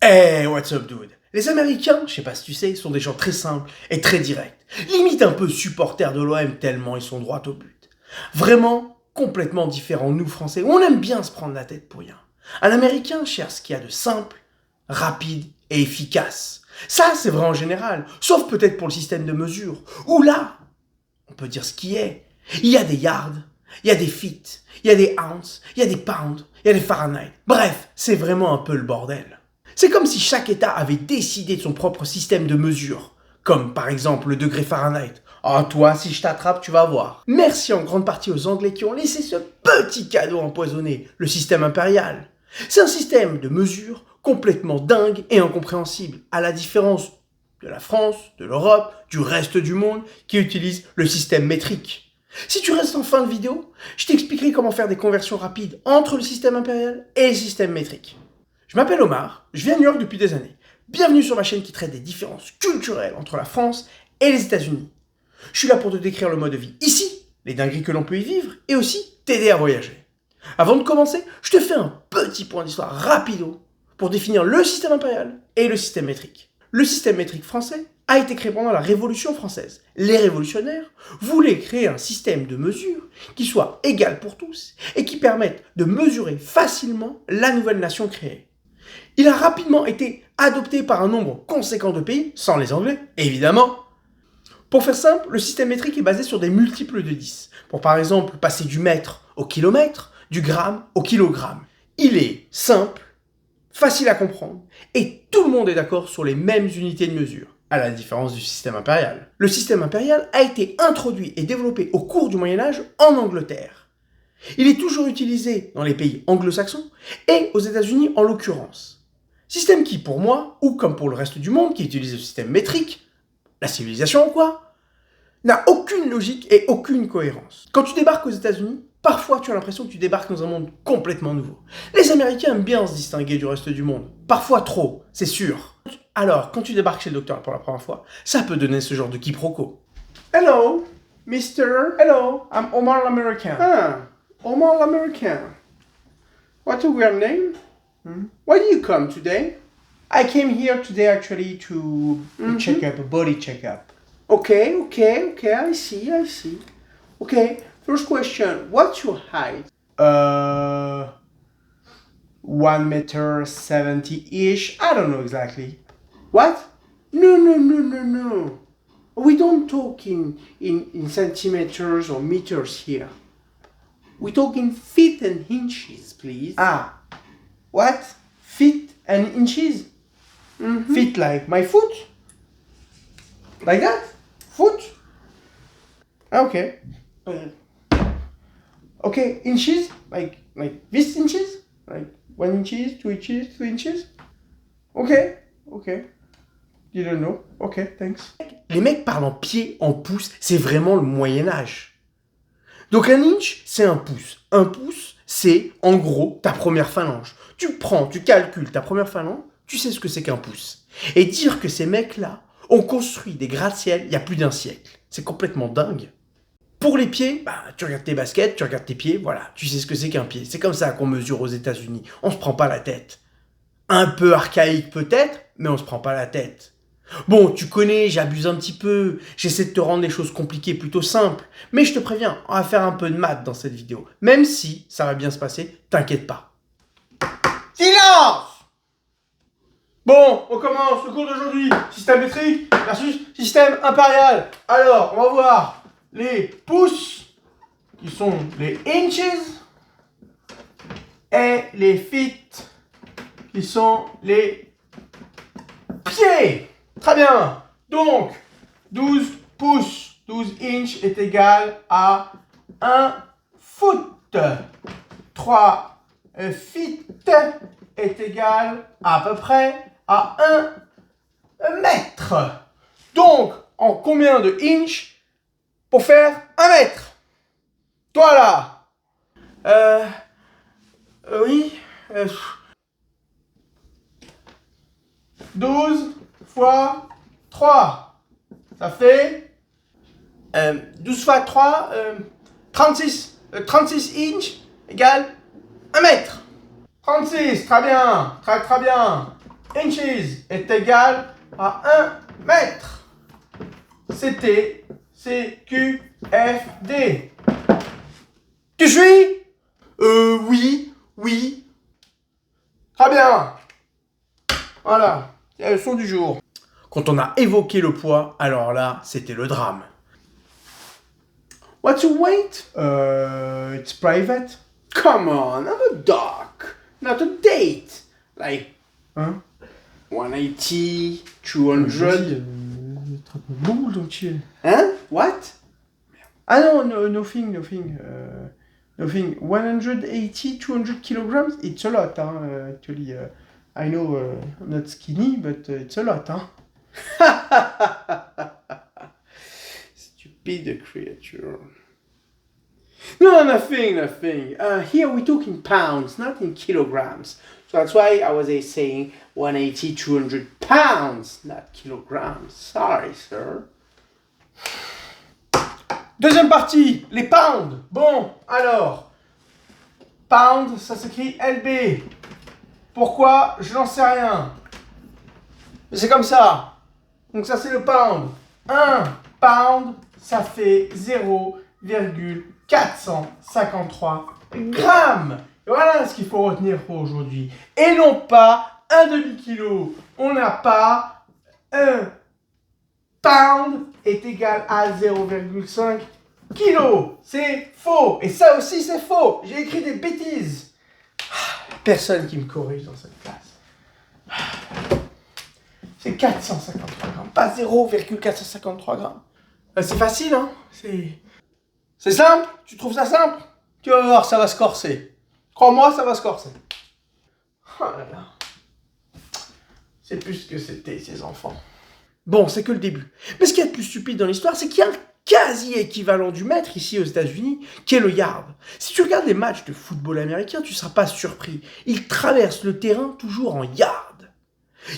Hey, what's up, dude? Les Américains, je sais pas si tu sais, sont des gens très simples et très directs. Limite un peu supporters de l'OM tellement ils sont droits au but. Vraiment complètement différents, nous Français, où on aime bien se prendre la tête pour rien. Un Américain cherche ce qu'il y a de simple, rapide et efficace. Ça, c'est vrai en général, sauf peut-être pour le système de mesure, où là, on peut dire ce qui est. Il y a des yards, il y a des feet, il y a des ounces, il y a des pounds, il y a des Fahrenheit. Bref, c'est vraiment un peu le bordel. C'est comme si chaque État avait décidé de son propre système de mesure, comme par exemple le degré Fahrenheit. Ah, toi, si je t'attrape, tu vas voir. Merci en grande partie aux Anglais qui ont laissé ce petit cadeau empoisonné, le système impérial. C'est un système de mesure complètement dingue et incompréhensible, à la différence de la France, de l'Europe, du reste du monde qui utilise le système métrique. Si tu restes en fin de vidéo, je t'expliquerai comment faire des conversions rapides entre le système impérial et le système métrique. Je m'appelle Omar, je vis à New York depuis des années. Bienvenue sur ma chaîne qui traite des différences culturelles entre la France et les États-Unis. Je suis là pour te décrire le mode de vie ici, les dingueries que l'on peut y vivre, et aussi t'aider à voyager. Avant de commencer, je te fais un petit point d'histoire rapido pour définir le système impérial et le système métrique. Le système métrique français a été créé pendant la Révolution française. Les révolutionnaires voulaient créer un système de mesure qui soit égal pour tous et qui permette de mesurer facilement la nouvelle nation créée. Il a rapidement été adopté par un nombre conséquent de pays, sans les Anglais, évidemment. Pour faire simple, le système métrique est basé sur des multiples de 10, pour par exemple passer du mètre au kilomètre, du gramme au kilogramme. Il est simple, facile à comprendre, et tout le monde est d'accord sur les mêmes unités de mesure, à la différence du système impérial. Le système impérial a été introduit et développé au cours du Moyen-Âge en Angleterre. Il est toujours utilisé dans les pays anglo-saxons et aux États-Unis en l'occurrence. Système qui, pour moi, ou comme pour le reste du monde qui utilise le système métrique, la civilisation quoi, n'a aucune logique et aucune cohérence. Quand tu débarques aux États-Unis, parfois tu as l'impression que tu débarques dans un monde complètement nouveau. Les Américains aiment bien se distinguer du reste du monde, parfois trop, c'est sûr. Alors, quand tu débarques chez le docteur pour la première fois, ça peut donner ce genre de quiproquo. Hello, Mister. Hello, I'm Omar l'Américain. Ah, Omar l'Américain. What's your weird name? Why do you come today? I came here today actually to check up, a body checkup. Okay, I see. Okay, first question, what's your height? 1 meter 70-ish, I don't know exactly. What? No. We don't talk in centimeters or meters here. We talk in feet and inches, please. Ah. What? Feet and inches? Feet like my foot? Like that? Foot? Okay. Okay, inches? Like this inches? Like 1 inches, 2 inches, 3 inches? Okay. Didn't know. Okay, thanks. Les mecs parlent en pieds, en pouces, c'est vraiment le Moyen-Âge. Donc un inch, c'est un pouce. Un pouce, c'est en gros ta première phalange. Tu calcules ta première phalange, tu sais ce que c'est qu'un pouce. Et dire que ces mecs-là ont construit des gratte-ciel il y a plus d'un siècle, c'est complètement dingue. Pour les pieds, tu regardes tes baskets, tu regardes tes pieds, voilà, tu sais ce que c'est qu'un pied. C'est comme ça qu'on mesure aux États-Unis. On se prend pas la tête. Un peu archaïque peut-être, mais on se prend pas la tête. Bon, tu connais, j'abuse un petit peu, j'essaie de te rendre les choses compliquées plutôt simples, mais je te préviens, on va faire un peu de maths dans cette vidéo. Même si ça va bien se passer, t'inquiète pas. Silence! Bon, on commence le cours d'aujourd'hui. Système métrique versus système impérial. Alors, on va voir les pouces, qui sont les inches, et les feet, qui sont les pieds. Très bien. Donc, 12 pouces, 12 inches est égal à 1 foot. 3 feet est égal à peu près à 1 mètre. Donc, en combien de inches pour faire 1 mètre? Toi là. Oui. 12 fois 3. Ça fait 12 fois 3, 36. 36 inches égale 1 mètre. 36, très bien. Très bien. inches est égal à 1 mètre. C'était CQFD. Tu suis? Oui, oui. Très bien. Voilà, c'est la leçon du jour. Quand on a évoqué le poids, alors là, c'était le drame. What's your weight? It's private. Come on, I'm a doc, not a date. Like, 180, 200. Boule, don't you? Hein? What? Ah non, nothing. Nothing. 180, 200 kilograms, it's a lot, actually. I know I'm not skinny, but it's a lot, Stupid creature. No, nothing. Here we talk in pounds, not in kilograms. So that's why I was saying 180, 200 pounds, not kilograms. Sorry, sir. Deuxième partie, les pounds. Bon, alors, pound, ça s'écrit LB. Pourquoi? Je n'en sais rien. Mais c'est comme ça. Donc ça, c'est le pound. 1 pound, ça fait 0,453 grammes. Voilà ce qu'il faut retenir pour aujourd'hui. Et non pas un demi-kilo. On n'a pas 1 pound est égal à 0,5 kilo. C'est faux. Et ça aussi, c'est faux. J'ai écrit des bêtises. Personne qui me corrige dans cette classe. C'est 453 grammes, pas 0,453 grammes. C'est facile, hein? C'est simple? Tu trouves ça simple? Tu vas voir, ça va se corser. Crois-moi, ça va se corser. Oh là là. C'est plus ce que c'était, ces enfants. Bon, c'est que le début. Mais ce qu'il y a de plus stupide dans l'histoire, c'est qu'il y a un quasi-équivalent du mètre ici aux États-Unis, qui est le yard. Si tu regardes les matchs de football américain, tu ne seras pas surpris. Ils traversent le terrain toujours en yard.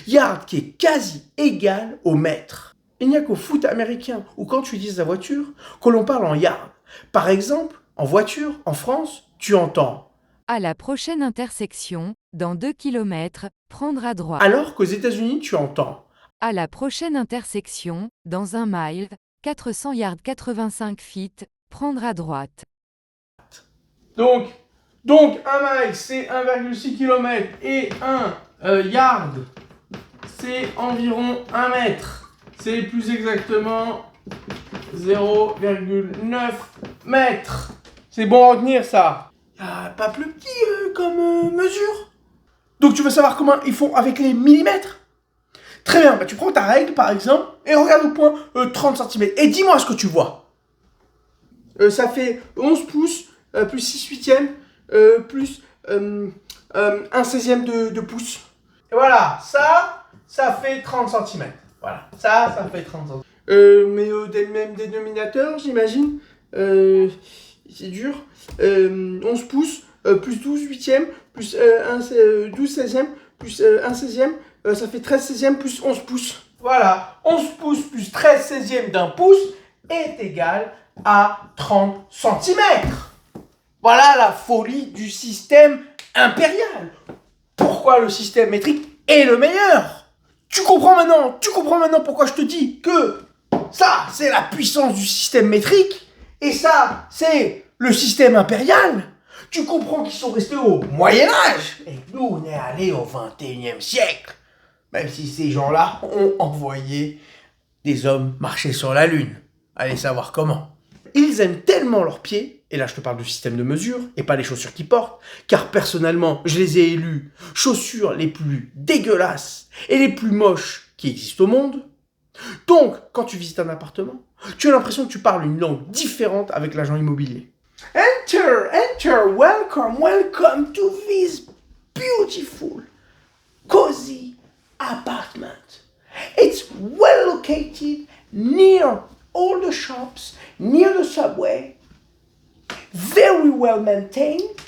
Yard qui est quasi égal au mètre. Il n'y a qu'au foot américain, ou quand tu utilises la voiture, que l'on parle en yard. Par exemple, en voiture, en France, tu entends à la prochaine intersection, dans 2 km, prendre à droite. Alors qu'aux États-Unis, tu entends à la prochaine intersection, dans 1 mile, 400 yards 85 feet, prendre à droite. Donc 1 mile, c'est 1,6 km et 1 yard, c'est environ 1 mètre. C'est plus exactement 0,9 mètres. C'est bon à retenir ça. Pas plus petit comme mesure. Donc tu veux savoir comment ils font avec les millimètres? Très bien, bah tu prends ta règle par exemple et regarde au point 30 cm. Et dis-moi ce que tu vois. Ça fait 11 pouces plus 6 huitièmes plus 1 16e de pouce. Et voilà, ça fait 30 cm. Voilà, ça fait 30 cm. Mais des mêmes dénominateurs, j'imagine. C'est dur. 11 pouces plus 12 huitièmes plus 12 16e plus 1 16e. Ça fait 13 16e plus 11 pouces. Voilà, 11 pouces plus 13 16e d'un pouce est égal à 30 cm. Voilà la folie du système impérial. Pourquoi le système métrique est le meilleur? Tu comprends maintenant pourquoi je te dis que ça, c'est la puissance du système métrique et ça, c'est le système impérial. Tu comprends qu'ils sont restés au Moyen-Âge et nous, on est allés au 21e siècle. Même si ces gens-là ont envoyé des hommes marcher sur la Lune. Allez savoir comment. Ils aiment tellement leurs pieds, et là je te parle du système de mesure, et pas les chaussures qu'ils portent, car personnellement, je les ai élus chaussures les plus dégueulasses et les plus moches qui existent au monde. Donc, quand tu visites un appartement, tu as l'impression que tu parles une langue différente avec l'agent immobilier. Enter, welcome to this beautiful, cozy apartment. It's well located near all the shops, near the subway, very well maintained,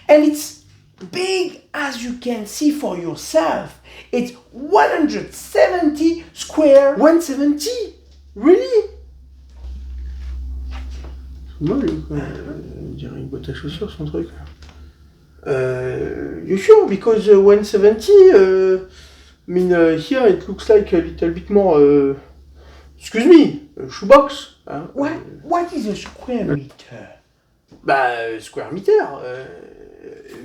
and it's big as you can see for yourself. It's 170 square. 170? Really? Moi, on dirait une boîte à chaussures, son truc. You sure? Because 170, mean, here it looks like a little bit more, excuse me, shoebox. Hein? What is a square meter? Bah, square meter.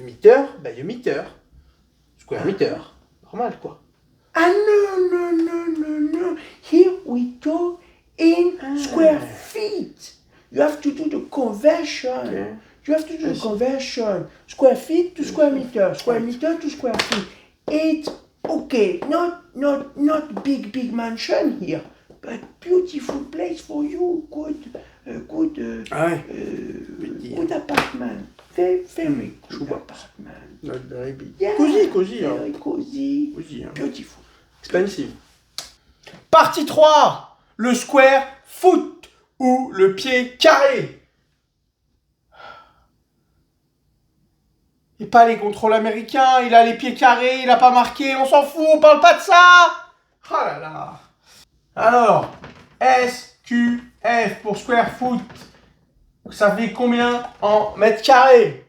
Meter, meter. Square meter. Normal, quoi. Ah no. Here we talk in square feet. You have to do the conversion. Okay. You have to do the conversion. Square feet to square meter. Square meter to square feet. It's okay. Not big mansion here, but beautiful place for you. Good apartment. Very good apartment. Not very big. Yeah, Cozy. Very cozy. Cozy, hein. Beautiful. Expensive. Partie 3. Le square foot ou le pied carré. Et pas les contrôles américains, il a les pieds carrés, il a pas marqué, on s'en fout, on parle pas de ça. Oh là là. Alors, SQF pour square foot. Ça fait combien en mètres carrés?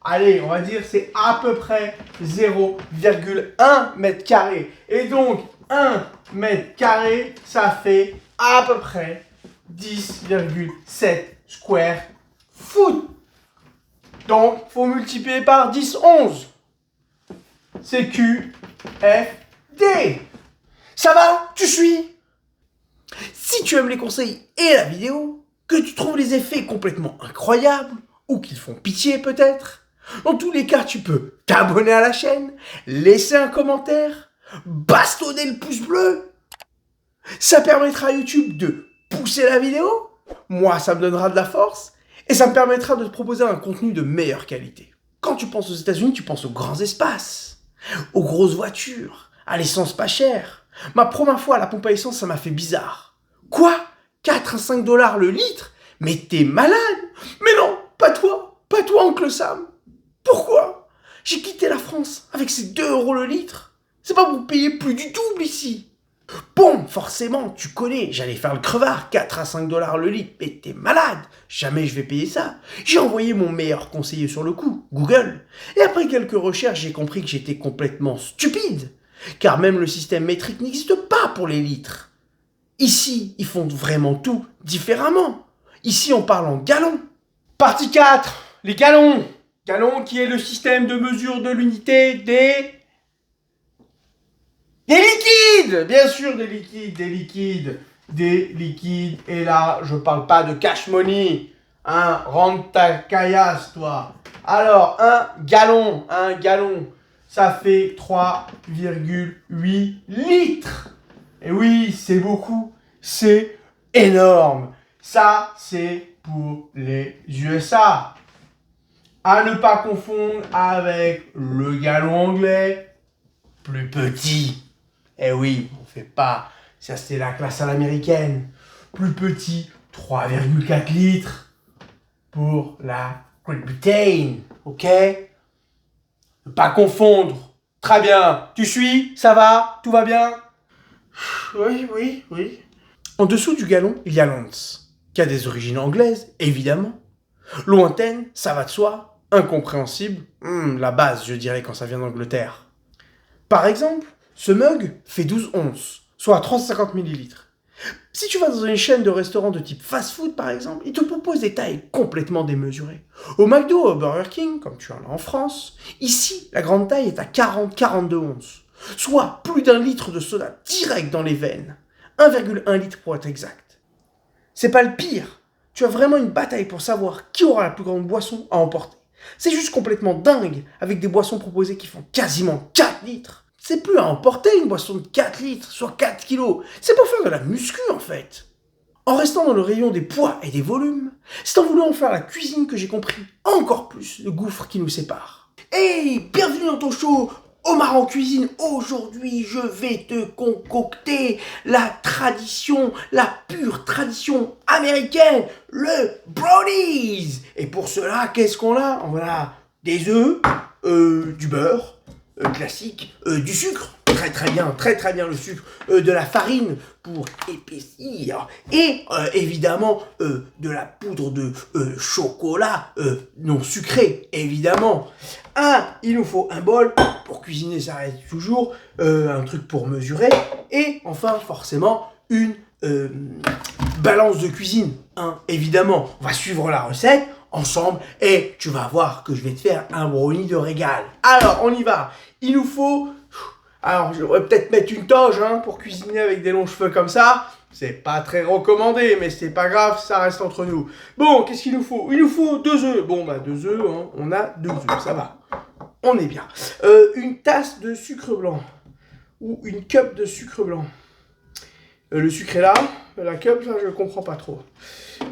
Allez, on va dire c'est à peu près 0,1 mètre carré. Et donc, 1 mètre carré, ça fait à peu près 10,7 square foot. Donc, il faut multiplier par 10, 11. C'est Q, F, D. Ça va? Tu suis? Si tu aimes les conseils et la vidéo, que tu trouves les effets complètement incroyables, ou qu'ils font pitié peut-être, dans tous les cas, tu peux t'abonner à la chaîne, laisser un commentaire, bastonner le pouce bleu. Ça permettra à YouTube de pousser la vidéo. Moi, ça me donnera de la force. Et ça me permettra de te proposer un contenu de meilleure qualité. Quand tu penses aux États-Unis, tu penses aux grands espaces, aux grosses voitures, à l'essence pas chère. Ma première fois à la pompe à essence, ça m'a fait bizarre. Quoi? 4 à 5 dollars le litre? Mais t'es malade? Mais non, pas toi, Oncle Sam. Pourquoi? J'ai quitté la France avec ces 2 euros le litre. C'est pas pour payer plus du double ici. Bon, forcément, tu connais, j'allais faire le crevard, 4 à 5 dollars le litre, mais t'es malade, jamais je vais payer ça. J'ai envoyé mon meilleur conseiller sur le coup, Google, et après quelques recherches, j'ai compris que j'étais complètement stupide, car même le système métrique n'existe pas pour les litres. Ici, ils font vraiment tout différemment. Ici, on parle en gallons. Partie 4, les gallons. Gallons qui est le système de mesure de l'unité des liquides, bien sûr des liquides, et là, je parle pas de cash money, hein, rentre ta caillasse, toi. Alors, un gallon, ça fait 3,8 litres. Et oui, c'est beaucoup, c'est énorme. Ça, c'est pour les USA. À ne pas confondre avec le gallon anglais, plus petit. Eh oui, on fait pas. Ça, c'est la classe à l'américaine. Plus petit, 3,4 litres pour la Grande-Bretagne. Ok? Ne pas confondre. Très bien. Tu suis? Ça va? Tout va bien? Oui. En dessous du gallon, il y a l'once, qui a des origines anglaises, évidemment. Lointaine, ça va de soi. Incompréhensible. La base, je dirais, quand ça vient d'Angleterre. Par exemple, ce mug fait 12 onces, soit 350 millilitres. Si tu vas dans une chaîne de restaurants de type fast-food par exemple, ils te proposent des tailles complètement démesurées. Au McDo ou au Burger King, comme tu en as en France, ici, la grande taille est à 40-42 onces, soit plus d'1 litre de soda direct dans les veines. 1,1 litre pour être exact. C'est pas le pire. Tu as vraiment une bataille pour savoir qui aura la plus grande boisson à emporter. C'est juste complètement dingue, avec des boissons proposées qui font quasiment 4 litres. C'est plus à emporter une boisson de 4 litres sur 4 kilos. C'est pour faire de la muscu en fait. En restant dans le rayon des poids et des volumes, c'est en voulant faire la cuisine que j'ai compris encore plus le gouffre qui nous sépare. Hey, bienvenue dans ton show Omar en cuisine. Aujourd'hui, je vais te concocter la tradition, la pure tradition américaine, le brownies. Et pour cela, qu'est-ce qu'on a? On a des œufs, du beurre, classique, du sucre, très bien le sucre, de la farine pour épaissir, et évidemment de la poudre de chocolat non sucré, évidemment. Il nous faut un bol. Pour cuisiner, ça reste toujours un truc pour mesurer. Et enfin, forcément, une balance de cuisine. Évidemment, on va suivre la recette ensemble et tu vas voir que je vais te faire un brownie de régal. Alors, on y va. Il nous faut... Alors, je devrais peut-être mettre une toge pour cuisiner avec des longs cheveux comme ça. C'est pas très recommandé, mais c'est pas grave, ça reste entre nous. Bon, qu'est-ce qu'il nous faut? Il nous faut 2 œufs. Bon, 2 œufs, on a 2 œufs, ça va. On est bien. Une tasse de sucre blanc. Ou une cup de sucre blanc. Le sucre est là. La cup, ça, je comprends pas trop.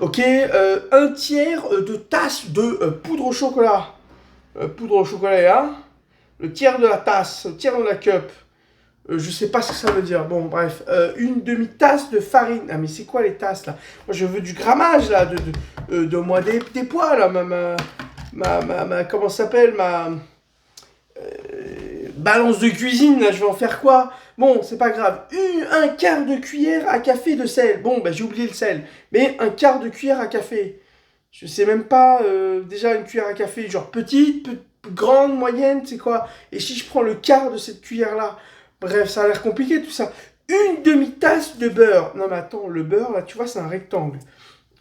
Ok, 1/3 de tasse de poudre au chocolat. Poudre au chocolat est là. Le tiers de la tasse, le tiers de la cup. Je sais pas ce que ça veut dire. Bon, bref. Une demi-tasse de farine. Ah, mais c'est quoi les tasses, là? Moi, je veux du grammage, là. De moi, des poids, là. Comment ça s'appelle? Balance de cuisine, là. Je vais en faire quoi? Bon, c'est pas grave. Un quart de cuillère à café de sel. Bon, j'ai oublié le sel. Mais un quart de cuillère à café. Je sais même pas. Déjà, une cuillère à café, genre petite, grande, moyenne, c'est quoi? Et si je prends le quart de cette cuillère-là? Bref, ça a l'air compliqué tout ça. Une demi-tasse de beurre. Non mais attends, le beurre, là, tu vois, c'est un rectangle.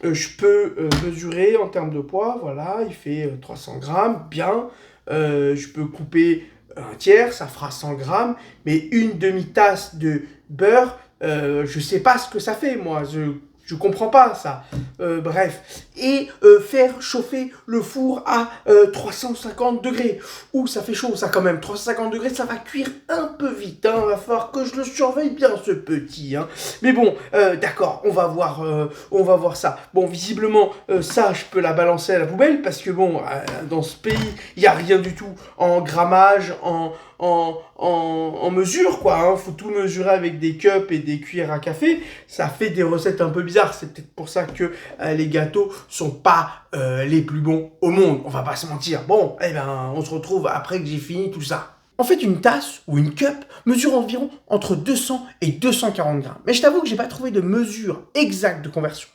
Je peux mesurer en termes de poids, voilà, il fait 300 grammes, bien. Je peux couper un tiers, ça fera 100 grammes. Mais une demi-tasse de beurre, je sais pas ce que ça fait, moi. Je comprends pas ça. Bref. Et faire chauffer le four à 350 degrés. Ouh, ça fait chaud ça quand même. 350 degrés, ça va cuire un peu vite. Va falloir que je le surveille bien ce petit. Mais bon, d'accord, on va voir ça. Bon, visiblement, ça, je peux la balancer à la poubelle parce que bon, dans ce pays, il n'y a rien du tout en grammage, en mesure, quoi. Faut tout mesurer avec des cups et des cuillères à café. Ça fait des recettes un peu bizarres. C'est peut-être pour ça que les gâteaux sont pas les plus bons au monde. On va pas se mentir. Bon, on se retrouve après que j'ai fini tout ça. En fait, une tasse ou une cup mesure environ entre 200 et 240 grammes. Mais je t'avoue que j'ai pas trouvé de mesure exacte de conversion.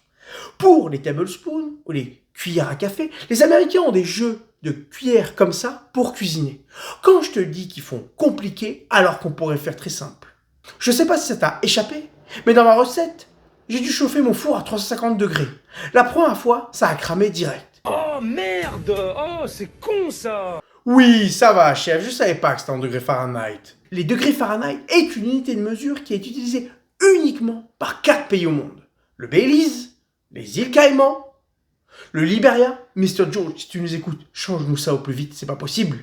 Pour les tablespoons ou les cuillères à café, les Américains ont des jeux de cuillères comme ça pour cuisiner. Quand je te dis qu'ils font compliqué alors qu'on pourrait faire très simple. Je sais pas si ça t'a échappé, mais dans ma recette, j'ai dû chauffer mon four à 350 degrés. La première fois, ça a cramé direct. Oh merde! Oh, c'est con ça! Oui, ça va, chef, je savais pas que c'était en degrés Fahrenheit. Les degrés Fahrenheit est une unité de mesure qui est utilisée uniquement par 4 pays au monde. Le Belize, les îles Caïmans, le Liberia, Mr. George, si tu nous écoutes, change-nous ça au plus vite, c'est pas possible,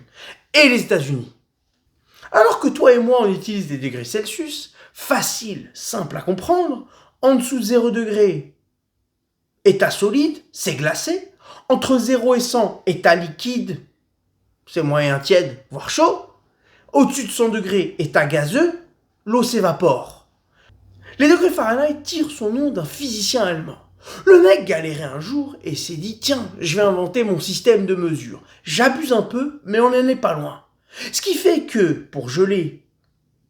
et les États-Unis. Alors que toi et moi, on utilise des degrés Celsius, facile, simple à comprendre, en dessous de 0 degré, état solide, c'est glacé, entre 0 et 100, état liquide, c'est moyen tiède, voire chaud, au-dessus de 100 degrés, état gazeux, l'eau s'évapore. Les degrés Fahrenheit tirent son nom d'un physicien allemand. Le mec galérait un jour et s'est dit « Tiens, je vais inventer mon système de mesure. J'abuse un peu, mais on n'en est pas loin. » Ce qui fait que, pour geler,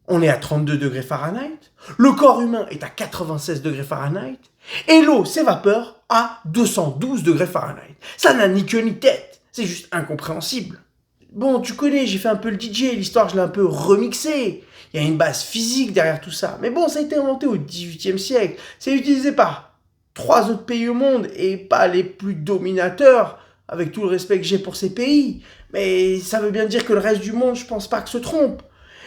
on est à 32 degrés Fahrenheit, le corps humain est à 96 degrés Fahrenheit, et l'eau s'évapore à 212 degrés Fahrenheit. Ça n'a ni queue ni tête, c'est juste incompréhensible. Bon, tu connais, j'ai fait un peu le DJ, l'histoire je l'ai un peu remixée. Il y a une base physique derrière tout ça. Mais bon, ça a été inventé au XVIIIe siècle. C'est utilisé par 3 autres pays au monde et pas les plus dominateurs, avec tout le respect que j'ai pour ces pays. Mais ça veut bien dire que le reste du monde, je pense pas que se trompe.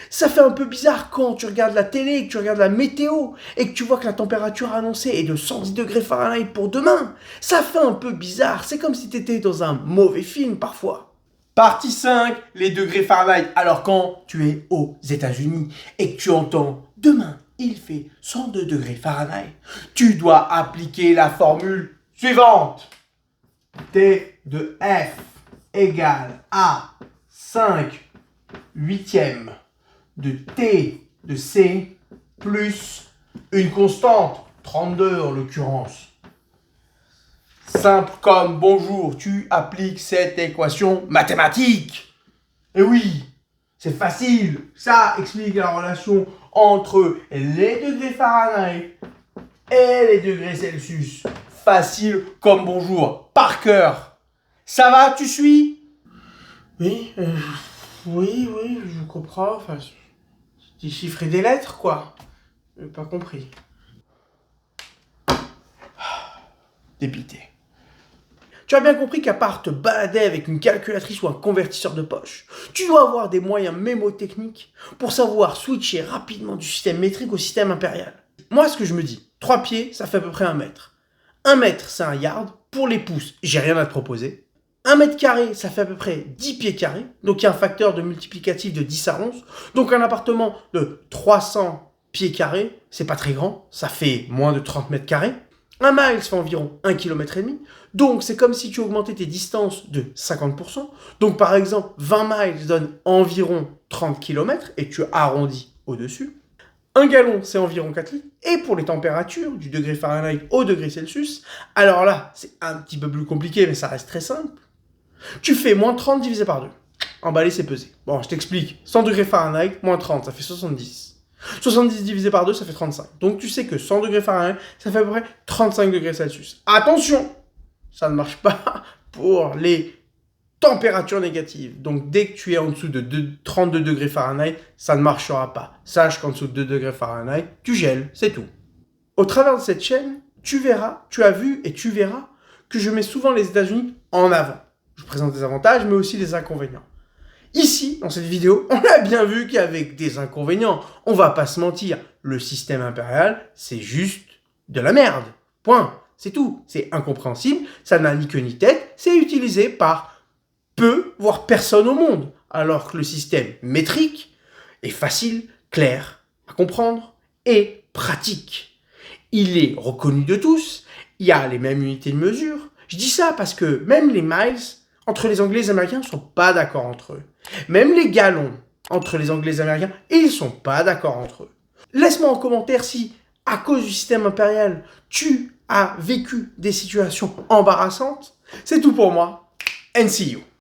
Ça fait un peu bizarre quand tu regardes la télé, que tu regardes la météo et que tu vois que la température annoncée est de 110 degrés Fahrenheit pour demain. Ça fait un peu bizarre. C'est comme si tu étais dans un mauvais film parfois. Partie 5, les degrés Fahrenheit. Alors quand tu es aux États-Unis et que tu entends « Demain, il fait 102 degrés Fahrenheit », tu dois appliquer la formule suivante. T de F égale à 5 huitièmes de T de C plus une constante, 32 en l'occurrence. Simple comme bonjour, tu appliques cette équation mathématique. Et oui, c'est facile. Ça explique la relation entre les degrés Fahrenheit et les degrés Celsius. Facile comme bonjour, par cœur. Ça va, tu suis? Oui, oui, je comprends. Enfin, des chiffres et des lettres, quoi. J'ai pas compris. Dépité. Tu as bien compris qu'à part te balader avec une calculatrice ou un convertisseur de poche, tu dois avoir des moyens mémotechniques pour savoir switcher rapidement du système métrique au système impérial. Moi, ce que je me dis, 3 pieds, ça fait à peu près 1 mètre. 1 mètre, c'est un yard. Pour les pouces, j'ai rien à te proposer. 1 mètre carré, ça fait à peu près 10 pieds carrés. Donc il y a un facteur de multiplicatif de 10 à 11. Donc un appartement de 300 pieds carrés, c'est pas très grand. Ça fait moins de 30 mètres carrés. 1 mile fait environ 1,5 km. Donc c'est comme si tu augmentais tes distances de 50%. Donc par exemple, 20 miles donne environ 30 km et tu arrondis au-dessus. 1 gallon, c'est environ 4 litres. Et pour les températures, du degré Fahrenheit au degré Celsius, alors là, c'est un petit peu plus compliqué, mais ça reste très simple. Tu fais moins 30 divisé par 2. Emballer, c'est peser. Bon, je t'explique. 100 degrés Fahrenheit, moins 30, ça fait 70. 70 divisé par 2, ça fait 35. Donc tu sais que 100 degrés Fahrenheit, ça fait à peu près 35 degrés Celsius. Attention, ça ne marche pas pour les températures négatives. Donc dès que tu es en dessous de 32 degrés Fahrenheit, ça ne marchera pas. Sache qu'en dessous de 2 degrés Fahrenheit, tu gèles, c'est tout. Au travers de cette chaîne, tu verras, tu as vu et tu verras que je mets souvent les États-Unis en avant. Je présente des avantages, mais aussi des inconvénients. Ici, dans cette vidéo, on a bien vu qu'avec des inconvénients, on va pas se mentir, le système impérial, c'est juste de la merde. Point. C'est tout. C'est incompréhensible, ça n'a ni queue ni tête, c'est utilisé par peu, voire personne au monde. Alors que le système métrique est facile, clair à comprendre et pratique. Il est reconnu de tous, il y a les mêmes unités de mesure. Je dis ça parce que même les miles, entre les Anglais et les Américains, ne sont pas d'accord entre eux. Même les gallons, entre les Anglais et les Américains, ils ne sont pas d'accord entre eux. Laisse-moi en commentaire si, à cause du système impérial, tu as vécu des situations embarrassantes. C'est tout pour moi. And see you.